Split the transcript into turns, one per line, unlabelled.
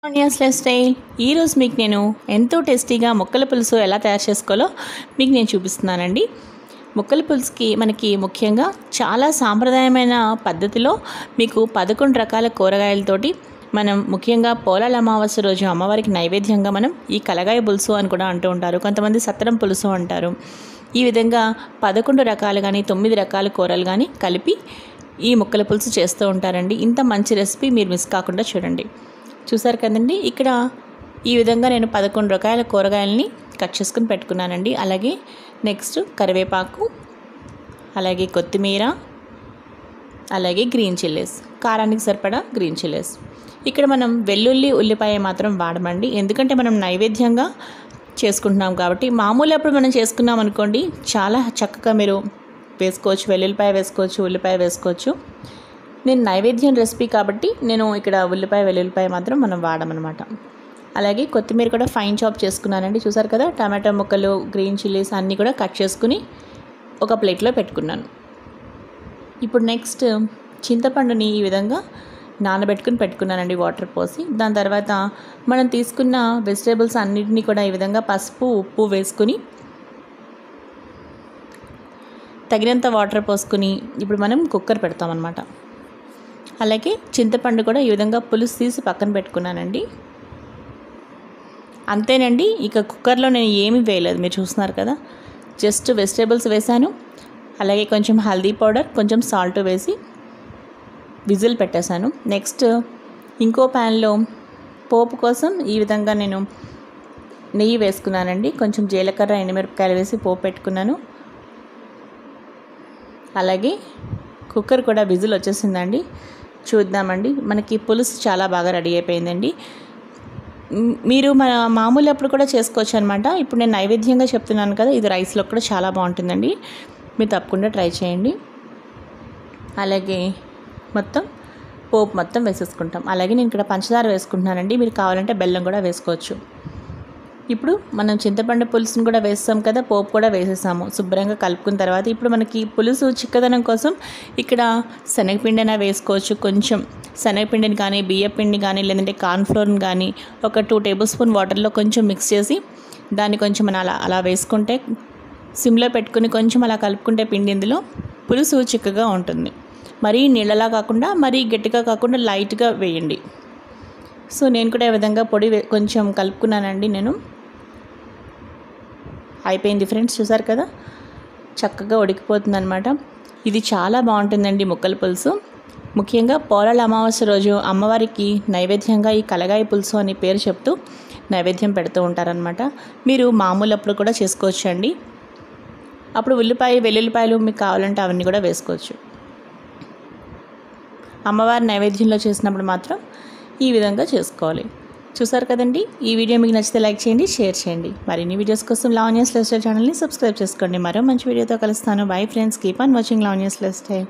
Lavanya's life style ఈరోజు మీకు నేను ఎంతో టేస్టీగా ముక్కల పులుసు ఎలా తయారు చేసుకోవాలో మీకు నేను చూపిస్తున్నానండి. ముక్కల పులుసుకి మనకి ముఖ్యంగా చాలా సాంప్రదాయమైన పద్ధతిలో మీకు 11 రకాల కూరగాయలతోటి మనం ముఖ్యంగా పోలాల అమావాస్య రోజు అమ్మవారికి నైవేద్యంగా మనం ఈ కలగాయ పులుసు అని కూడా అంటూ ఉంటారు. కొంతమంది సత్తరం పులుసు అంటారు. ఈ విధంగా 11 రకాలు కానీ 9 రకాల కూరలు కానీ కలిపి ఈ ముక్కల పులుసు చేస్తూ ఉంటారండి. ఇంత మంచి రెసిపీ మీరు మిస్ కాకుండా చూడండి. చూసారు కదండి, ఇక్కడ ఈ విధంగా నేను 11 రకాల కూరగాయలని కట్ చేసుకుని పెట్టుకున్నానండి. అలాగే నెక్స్ట్ కరివేపాకు, అలాగే కొత్తిమీర, అలాగే గ్రీన్ చిల్లీస్, కారానికి సరిపడా గ్రీన్ చిల్లీస్. ఇక్కడ మనం వెల్లుల్లి ఉల్లిపాయ మాత్రం వాడమండి, ఎందుకంటే మనం నైవేద్యంగా చేసుకుంటున్నాం కాబట్టి. మామూలు అప్పుడు మనం చేసుకున్నాం అనుకోండి, చాలా చక్కగా మీరు వేసుకోవచ్చు, వెల్లుల్లిపాయ వేసుకోవచ్చు, ఉల్లిపాయ వేసుకోవచ్చు. నేను నైవేద్యం రెసిపీ కాబట్టి నేను ఇక్కడ ఉల్లిపాయ వెల్లుల్లిపాయ మాత్రం మనం వాడమన్నమాట. అలాగే కొత్తిమీర కూడా ఫైన్ చాప్ చేసుకున్నానండి. చూసారు కదా, టమాటో ముక్కలు, గ్రీన్ చిల్లీస్ అన్నీ కూడా కట్ చేసుకుని ఒక ప్లేట్లో పెట్టుకున్నాను. ఇప్పుడు నెక్స్ట్ చింతపండుని ఈ విధంగా నానబెట్టుకుని పెట్టుకున్నానండి వాటర్ పోసి. దాని తర్వాత మనం తీసుకున్న వెజిటేబుల్స్ అన్నిటినీ కూడా ఈ విధంగా పసుపు ఉప్పు వేసుకుని తగినంత వాటర్ పోసుకుని ఇప్పుడు మనం కుక్కర్ పెడతామన్నమాట. అలాగే చింతపండు కూడా ఈ విధంగా పులుసు తీసి పక్కన పెట్టుకున్నానండి. అంతేనండి, ఇక కుక్కర్లో నేను ఏమీ వేయలేదు, మీరు చూస్తున్నారు కదా. జస్ట్ వెజిటేబుల్స్ వేసాను, అలాగే కొంచెం హల్దీ పౌడర్, కొంచెం సాల్ట్ వేసి విజిల్ పెట్టేశాను. నెక్స్ట్ ఇంకో ప్యాన్లో పోపు కోసం ఈ విధంగా నేను నెయ్యి వేసుకున్నానండి. కొంచెం జీలకర్ర ఎండుమిరపకాయలు వేసి పోపు పెట్టుకున్నాను. అలాగే కుక్కర్ కూడా విజిల్ వచ్చేసిందండి. చూద్దామండి, మనకి పులుసు చాలా బాగా రెడీ అయిపోయిందండి. మీరు మామూలు అప్పుడు కూడా చేసుకోవచ్చు అనమాట. ఇప్పుడు నేను నైవేద్యంగా చెప్తున్నాను కదా, ఇది రైస్లో కూడా చాలా బాగుంటుందండి, మీరు తప్పకుండా ట్రై చేయండి. అలాగే పోపు మొత్తం వేసేసుకుంటాం. అలాగే నేను ఇక్కడ పంచదార వేసుకుంటున్నానండి, మీరు కావాలంటే బెల్లం కూడా వేసుకోవచ్చు. ఇప్పుడు మనం చింతపండు పులుసుని కూడా వేస్తాం కదా, పోపు కూడా వేసేసాము. శుభ్రంగా కలుపుకున్న తర్వాత ఇప్పుడు మనకి పులుసు చిక్కదనం కోసం ఇక్కడ శనగపిండి అయినా వేసుకోవచ్చు. కొంచెం శనగపిండిని కానీ బియ్యపిండి కానీ లేదంటే కార్న్ఫ్లోర్ని కానీ ఒక 2 టేబుల్ స్పూన్ వాటర్లో కొంచెం మిక్స్ చేసి దాన్ని కొంచెం మనం అలా వేసుకుంటే, సిమ్లో పెట్టుకుని కొంచెం అలా కలుపుకుంటే పిండి ఇందులో పులుసు చిక్కగా ఉంటుంది. మరీ నీళ్ళలా కాకుండా మరీ గట్టిగా కాకుండా లైట్గా వేయండి. సో నేను కూడా ఈ విధంగా పొడి కొంచెం కలుపుకున్నానండి. నేను అయిపోయింది ఫ్రెండ్స్, చూసారు కదా, చక్కగా ఉడికిపోతుంది అనమాట. ఇది చాలా బాగుంటుందండి ముక్కల పులుసు. ముఖ్యంగా పోలాల అమావాస్య రోజు అమ్మవారికి నైవేద్యంగా ఈ కలగాయ పులుసు అని పేరు చెప్తూ నైవేద్యం పెడుతూ ఉంటారనమాట. మీరు మామూలు అప్పుడు కూడా చేసుకోవచ్చు అండి. అప్పుడు ఉల్లిపాయ వెల్లుల్లిపాయలు మీకు కావాలంటే అవన్నీ కూడా వేసుకోవచ్చు. అమ్మవారి నైవేద్యంలో చేసినప్పుడు మాత్రం ఈ విధంగా చేసుకోవాలి. చూసారు కదండి, ఈ వీడియో మీకు నచ్చితే లైక్ చేయండి, షేర్ చేయండి. మరిన్ని వీడియోస్ కోసం లావణ్యాస్ లైఫ్ స్టైల్ ఛానల్ని సబ్స్క్రైబ్ చేసుకోండి. మరో మంచి వీడియోతో కలుస్తాను. Bye friends, keep on watching Lavanya's life style.